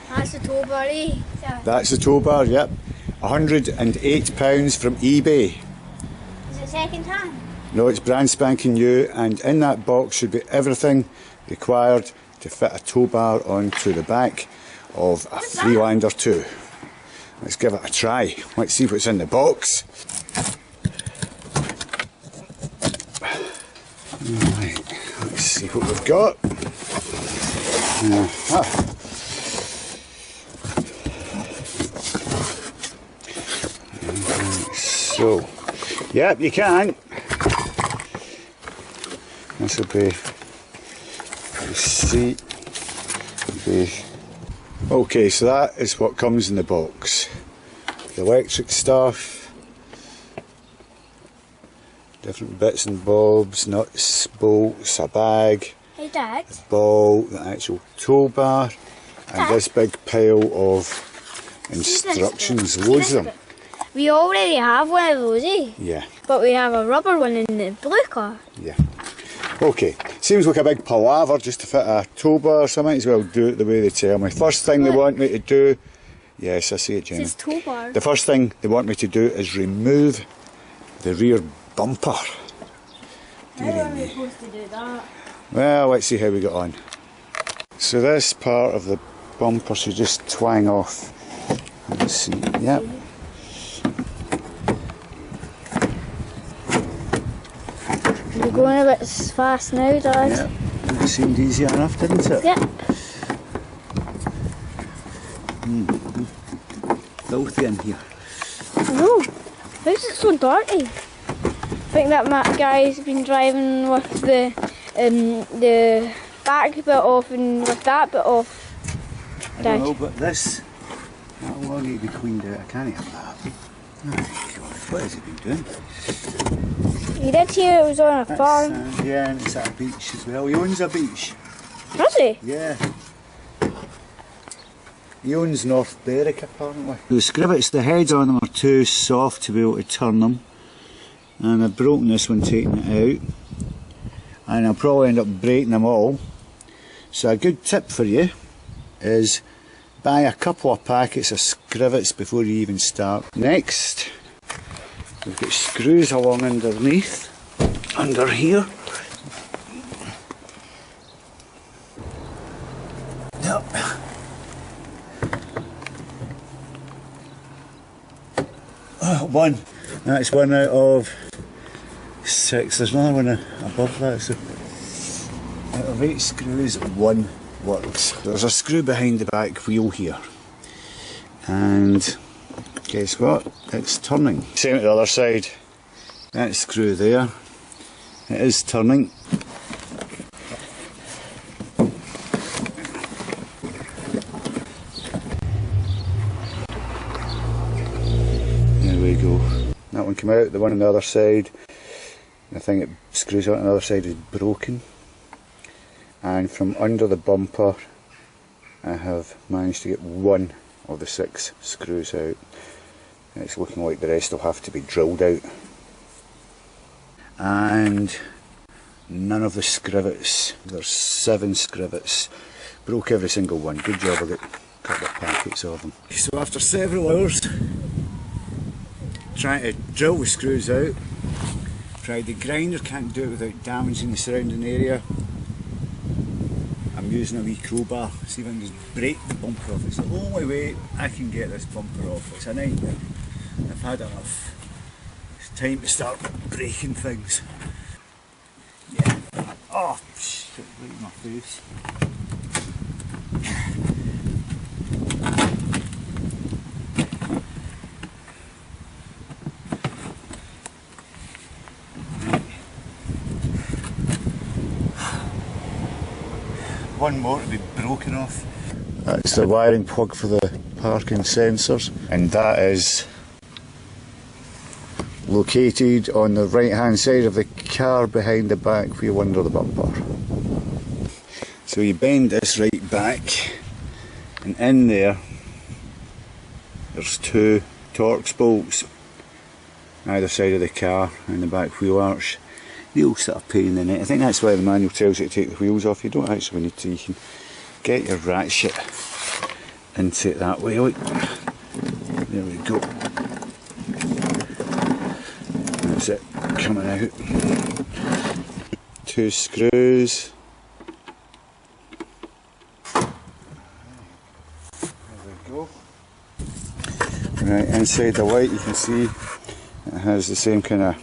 That's the tow bar, eh? Yeah. That's the tow bar, yep. £108 from eBay. Is it second hand? No, it's brand spanking new, and in that box should be everything required to fit a tow bar onto the back of a Freelander 2. Let's give it a try. Let's see what's in the box. Right, let's see what we've got. So, yep, you can. This will be the seat. Okay, so that is what comes in the box. The electric stuff, different bits and bobs, nuts, bolts, a bag, Hey Dad, a ball, the actual tow bar, and this big pile of instructions, loads of them. we already have one of those, eh? Yeah, But we have a rubber one in the blue car. yeah. Okay, seems like a big palaver just to fit a tow bar, so I might as well do it the way they tell me. First thing they want me to do, yes, I see it, Jenny. It says tow bar. The first thing they want me to do is remove the rear bumper. How are we supposed to do that? Well, let's see how we get on. So this part of the bumper should just twang off. Let's see, yep. You're going a bit fast now, Dad. Yep, that seemed easy enough, didn't it? Yep. Filthy in here. No, how's it so dirty? I think that guy's been driving with the back bit off and with that bit off. I don't know, but this, that will need to be cleaned out. I can't have that. Oh God, what has he been doing? You did hear it was on a farm. Yeah, and it's at a beach as well. He owns a beach. Does he? Yeah. He owns North Berwick apparently. The scrivets, the heads on them are too soft to be able to turn them. And I've broken this one taking it out. And I'll probably end up breaking them all. So a good tip for you is buy a couple of packets of scrivets before you even start. Next, we've got screws along underneath, under here. Yep. One. That's one out of 6. There's another one above that. So out of 8 screws, 1 works. There's a screw behind the back wheel here. And guess what? It's turning. Same at the other side. That screw there. It is turning. There we go. That one came out, the one on the other side, the thing that screws out on the other side is broken. And from under the bumper I have managed to get 1 of the 6 screws out. And it's looking like the rest will have to be drilled out. And none of the scrivets, there's 7 scrivets, broke every single one. Good job, I got a couple of packets of them. So after several hours trying to drill the screws out, tried the grinder, can't do it without damaging the surrounding area. I'm using a wee crowbar, see if I can just break the bumper off. It's the only way I can get this bumper off. It's a nightmare. I've had enough. It's time to start breaking things. Yeah. Oh, shit, right in my face. One more to be broken off. That's the wiring plug for the parking sensors, and that is located on the right hand side of the car behind the back wheel under the bumper. So you bend this right back, and in there's 2 Torx bolts either side of the car and the back wheel arch. Real sort of pain in the neck. I think that's why the manual tells you to take the wheels off. You don't actually need to. You can get your ratchet into it that way. Look. There we go. That's it coming out. 2 screws. There we go. Right, inside the light you can see it has the same kind of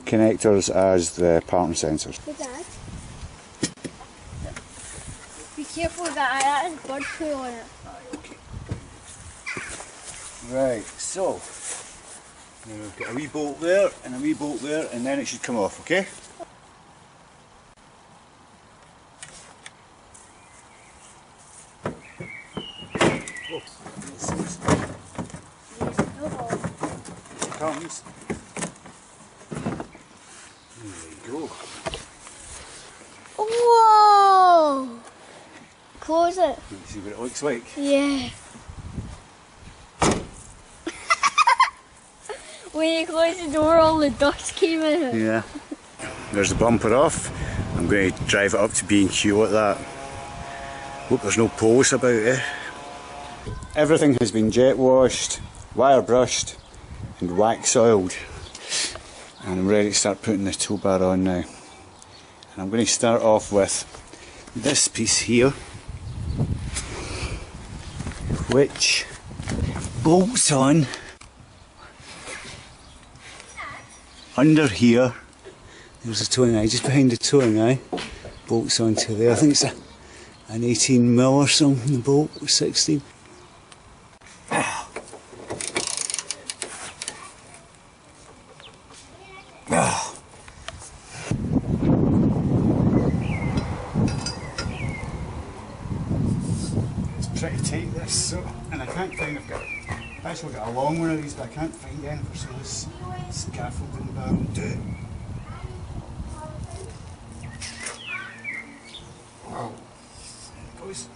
connectors as the parking sensors. Hey Dad. Be careful with that, that has bird poo on it. Okay. Right, so now we've got a wee bolt there and a wee bolt there, and then it should come off, okay? Comes. There we go. Whoa! Close it. See what it looks like. Yeah. When you close the door, all the dust came in. Yeah. There's the bumper off. I'm going to drive it up to B&Q like that. Hope there's no police about it. Everything has been jet washed, wire brushed and wax oiled. And I'm ready to start putting the tow bar on now. And I'm going to start off with this piece here, which bolts on under here. There's a towing eye just behind the towing eye, bolts onto there. I think it's an 18mm or something, the bolt, or 16. Pretty tight this, so, and I can't find, I've actually got a long one of these, but I can't find any for some of this scaffolding, but I'll do it. Wow. There it goes.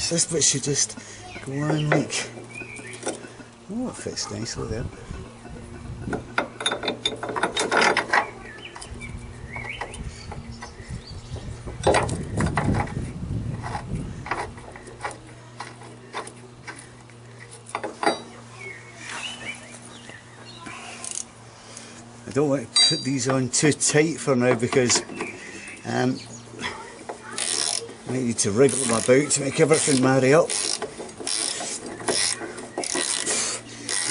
This bit should just go on like, oh, it fits nicely there. I don't want to put these on too tight for now because I might need to wriggle them about to make everything marry up.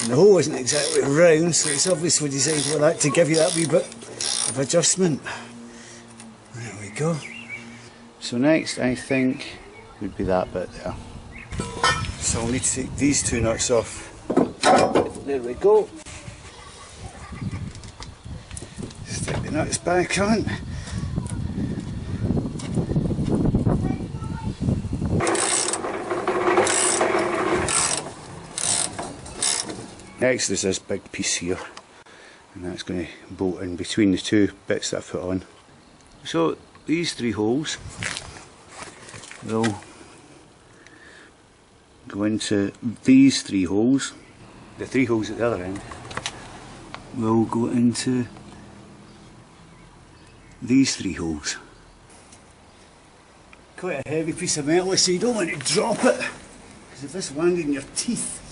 And the hole isn't exactly round, so it's obviously designed for that to give you that wee bit of adjustment. There we go. So next I think would be that bit there. So I'll need to take these 2 nuts off. There we go. Stick the nuts back on. Next is this big piece here, and that's going to bolt in between the 2 bits that I put on. So these 3 holes will go into these 3 holes. The 3 holes at the other end will go into these 3 holes. Quite a heavy piece of metal, so you don't want to drop it, because if this landed in your teeth.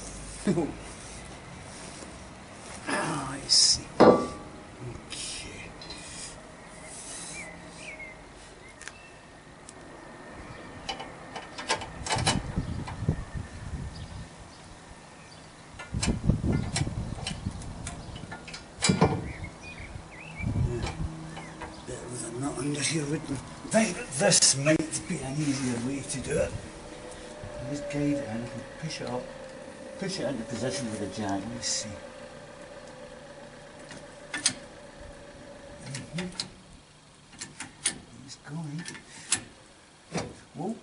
I see. Okay. Bit with a nut under here wouldn't. I think this might be an easier way to do it. Just guide it in, push it up, push it into position with a jack. Let's see. He's going. Whoa.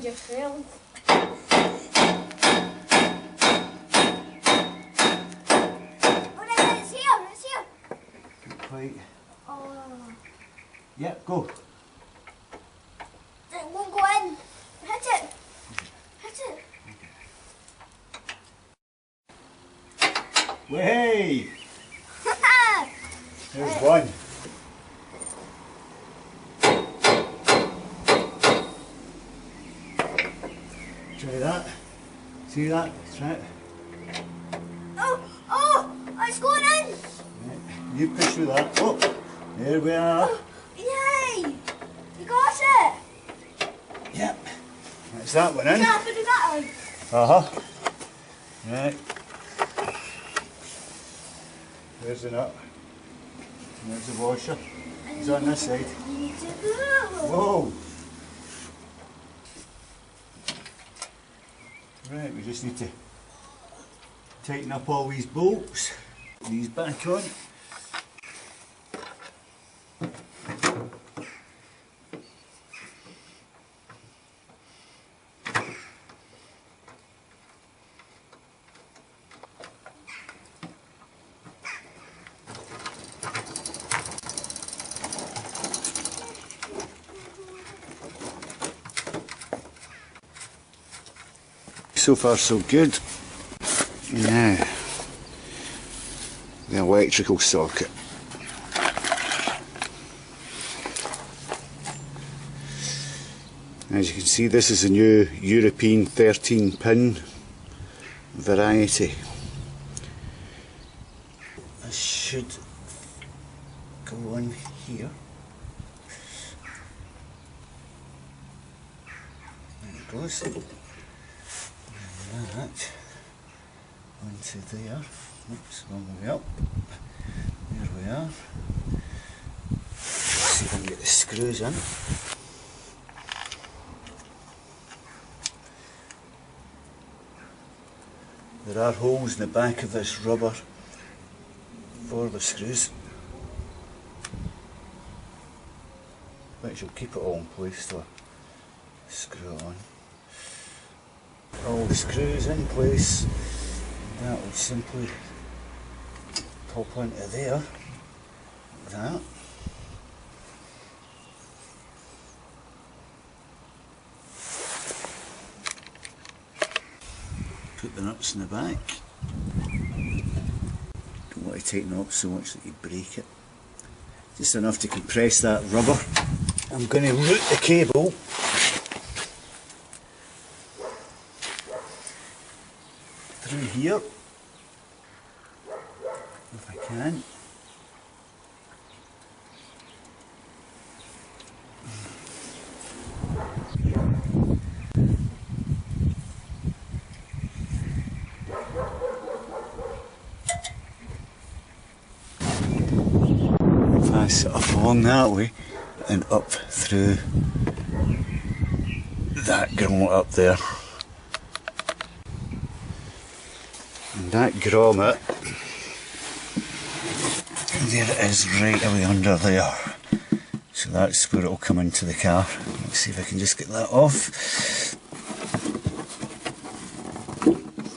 just failed. It's here. Not quite. Oh. Yeah, go. It won't go in. Hit it. Hit it. Way! There's one. Try that. See that? Try it. Oh, it's going in. Right. You push through that. Oh, there we are. Oh, yay! You got it. Yep. That's that one in. You have to do that one. Uh-huh. Right. There's the nut. And there's the washer. It's on this side. You need to go. Whoa! Right, we just need to tighten up all these bolts. These back on. So far so good. Now, the electrical socket. As you can see, this is a new European 13 pin variety. This should go on here. There it goes. That onto there. Oops, wrong way up. There we are. Let's see if I can get the screws in. There are holes in the back of this rubber for the screws, which will keep it all in place to screw it on. All the screws in place, that would simply pop onto there, that. Put the nuts in the back. Don't want to tighten it up so much that you break it. Just enough to compress that rubber. I'm going to route the cable through here, if I can. Pass it up along that way and up through that grommet up there. And that grommet, there it is, right away under there. So that's where it will come into the car. Let's see if I can just get that off.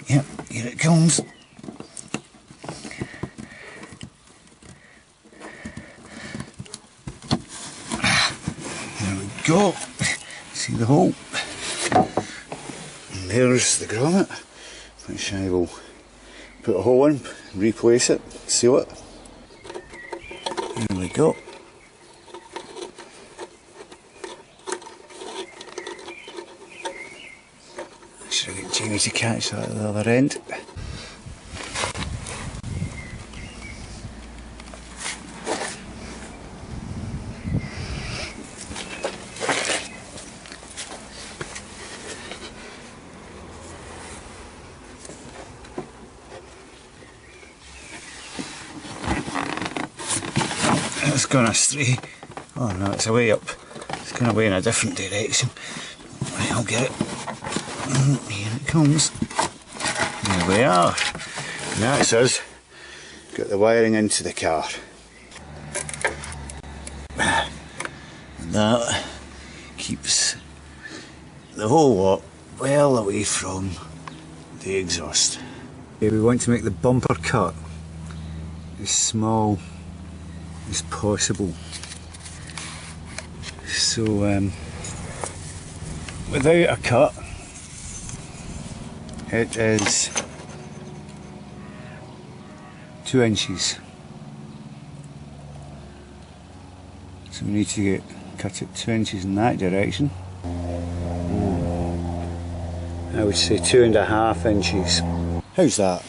Yep, here it comes. There we go. See the hole? And there's the grommet, which I will put a hole in, replace it, seal it. There we go. Should I get Jamie to catch that at the other end? It's gone astray. Oh no, it's away up. It's going away in a different direction. Right, I'll get it. Here it comes. There we are. And that's us. Got the wiring into the car. And that keeps the whole lot well away from the exhaust. Okay, we want to make the bumper cut as small as possible. So without a cut, it is 2 inches. So we need to cut it 2 inches in that direction. I would say 2.5 inches. How's that?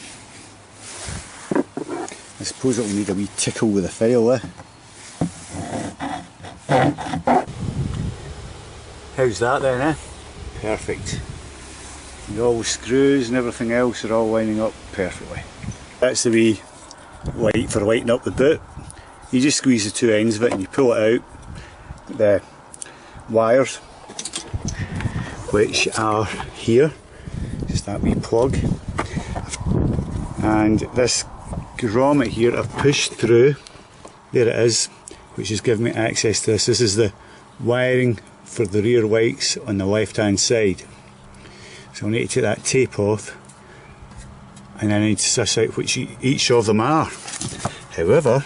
I suppose it'll need a wee tickle with the file, eh? How's that then, eh? Perfect. And all the screws and everything else are all lining up perfectly. That's the wee light for lighting up the boot. You just squeeze the 2 ends of it and you pull it out. The wires, which are here, just that wee plug, and this grommet here I've pushed through. There it is, which is giving me access to this. This is the wiring for the rear lights on the left hand side. So I need to take that tape off, and then I need to suss out which each of them are. However,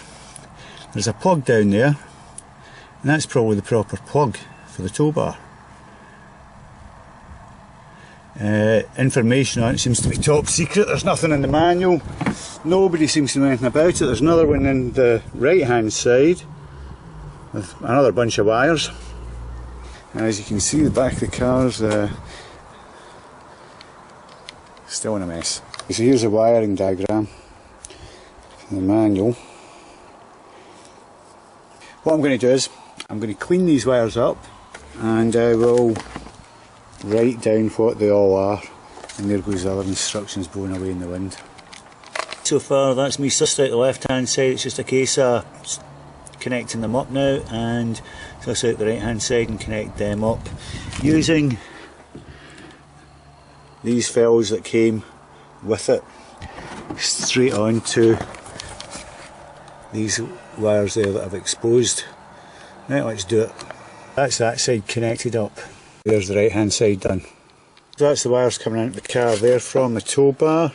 there's a plug down there, and that's probably the proper plug for the tow bar. Information on it seems to be top secret. There's nothing in the manual. Nobody seems to know anything about it. There's another one in the right hand side with another bunch of wires. And as you can see, the back of the car's still in a mess. So here's a wiring diagram from the manual. What I'm going to do is I'm going to clean these wires up, and I will write down what they all are, and there goes the other instructions blowing away in the wind. So far that's me sussed out the left hand side. It's just a case of connecting them up now, and suss out the right hand side and connect them up using these fellows that came with it, straight on to these wires there that I've exposed. Right, let's do it. That's that side connected up. There's the right hand side done. So that's the wires coming out of the car there from the tow bar.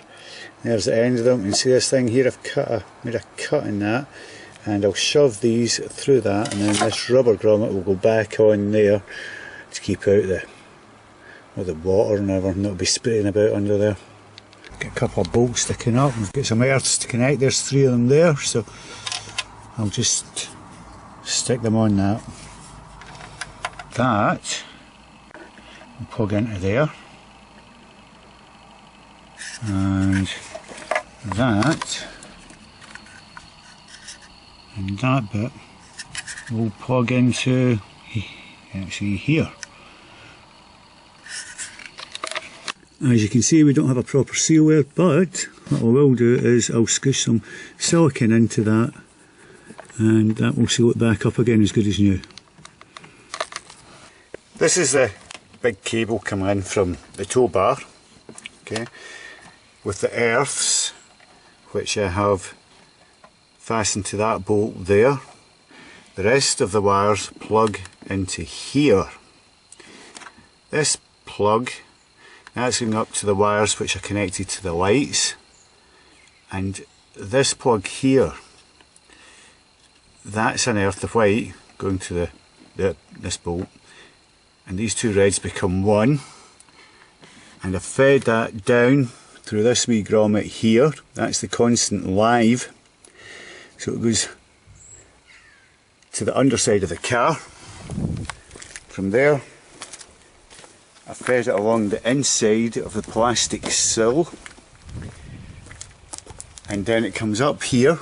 There's the end of them. You can see this thing here, I've made a cut in that, and I'll shove these through that, and then this rubber grommet will go back on there to keep out the water and everything that'll be spraying about under there. Get a couple of bolts sticking up, we've got some earths to connect. There's 3 of them there, so I'll just stick them on that. That will plug into there, and that and that bit will plug into actually here. As you can see, we don't have a proper seal there, but what I will do is I'll squish some silicone into that, and that will seal it back up again as good as new. This is the big cable coming in from the tow bar, okay, with the earths which I have fastened to that bolt there. The rest of the wires plug into here. This plug, that's going up to the wires which are connected to the lights, and this plug here, that's an earth of white going to this bolt, and these 2 reds become one, and I've fed that down through this wee grommet here. That's the constant live, so it goes to the underside of the car. From there I fed it along the inside of the plastic sill, and then it comes up here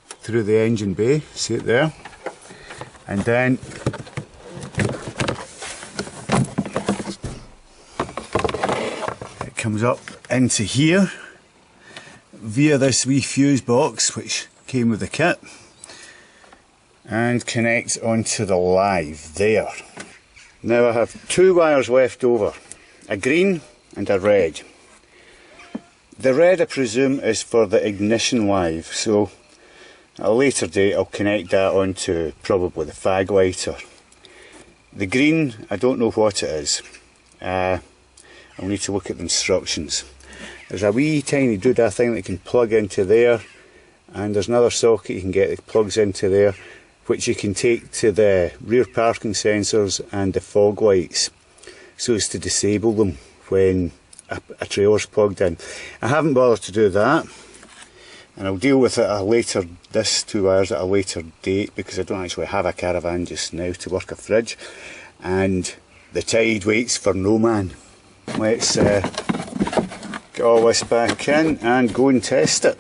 through the engine bay, see it there, and then it comes up into here via this wee fuse box which came with the kit, and connects onto the live there. Now I have 2 wires left over, a green and a red. The red, I presume, is for the ignition live, so at a later date I'll connect that onto probably the fag lighter. The green, I don't know what it is. I'll need to look at the instructions. There's a wee tiny doodah thing that you can plug into there, and there's another socket you can get that plugs into there, which you can take to the rear parking sensors and the fog lights, so as to disable them when a trailer's plugged in. I haven't bothered to do that, and I'll deal with it at a later, this 2 wires at a later date, because I don't actually have a caravan just now to work a fridge, and the tide waits for no man. Let's get all this back in and go and test it.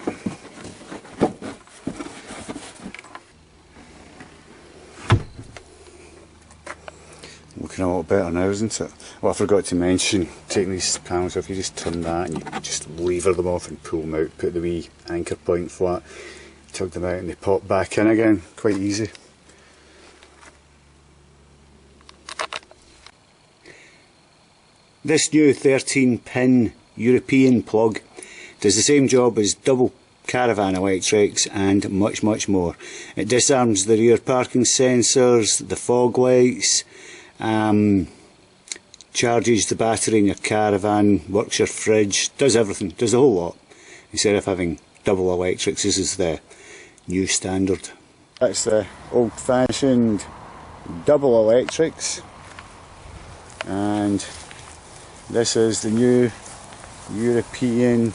Looking a lot better now, isn't it? Well, I forgot to mention, taking these panels off, you just turn that and you just lever them off and pull them out, put the wee anchor point flat, tug them out and they pop back in again, quite easy. This new 13-pin European plug does the same job as double caravan electrics and much more. It disarms the rear parking sensors, the fog lights, charges the battery in your caravan, works your fridge, does everything, does the whole lot. Instead of having double electrics, this is the new standard. That's the old-fashioned double electrics, and this is the new European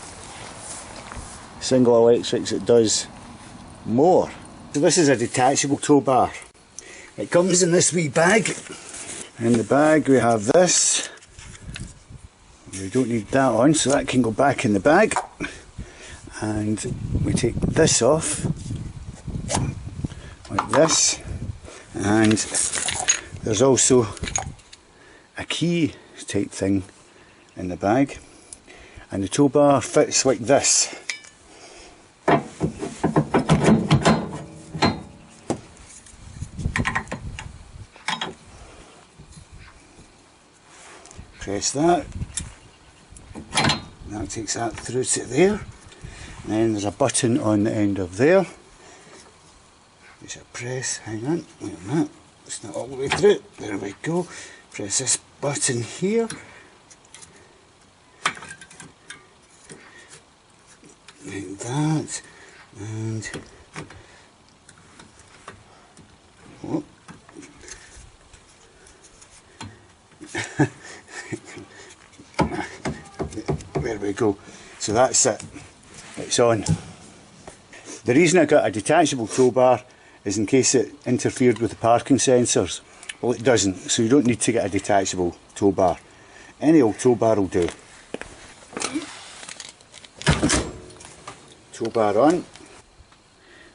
single electrics that does more. So this is a detachable tow bar. It comes in this wee bag. In the bag we have this. We don't need that on, so that can go back in the bag. And we take this off, like this. And there's also a key type thing in the bag. And the tow bar fits like this. Press that, that takes that through to there, and then there's a button on the end of there. Just a press, hang on, wait a minute, it's not all the way through, there we go. Press this button here, like that, and oh. There we go. So that's it. It's on. The reason I got a detachable tow bar is in case it interfered with the parking sensors. Well, it doesn't, so you don't need to get a detachable tow bar. Any old tow bar will do. Tow bar on.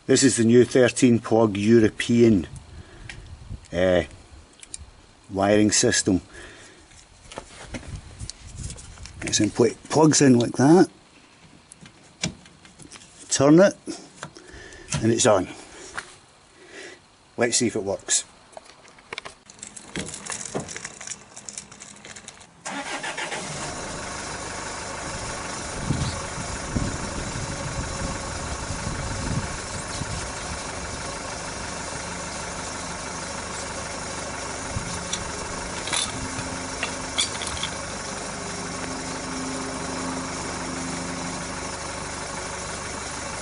This is the new 13 plug European wiring system. It's in place, plugs in like that, turn it, and it's on. Let's see if it works.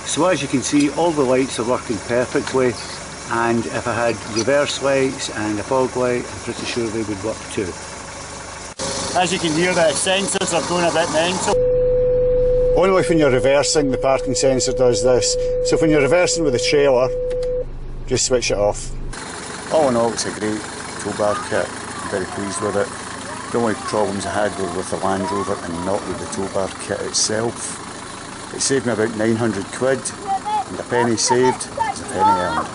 So as you can see, all the lights are working perfectly, and if I had reverse lights and a fog light, I'm pretty sure they would work too. As you can hear, the sensors are going a bit mental. Only when you're reversing, the parking sensor does this. So when you're reversing with the trailer, just switch it off. All in all, it's a great tow bar kit. I'm very pleased with it. The only problems I had were with the Landrover and not with the tow bar kit itself. It saved me about 900 quid, and a penny saved is a penny earned.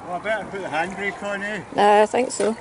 Well, I better put the handbrake on, eh? I think so.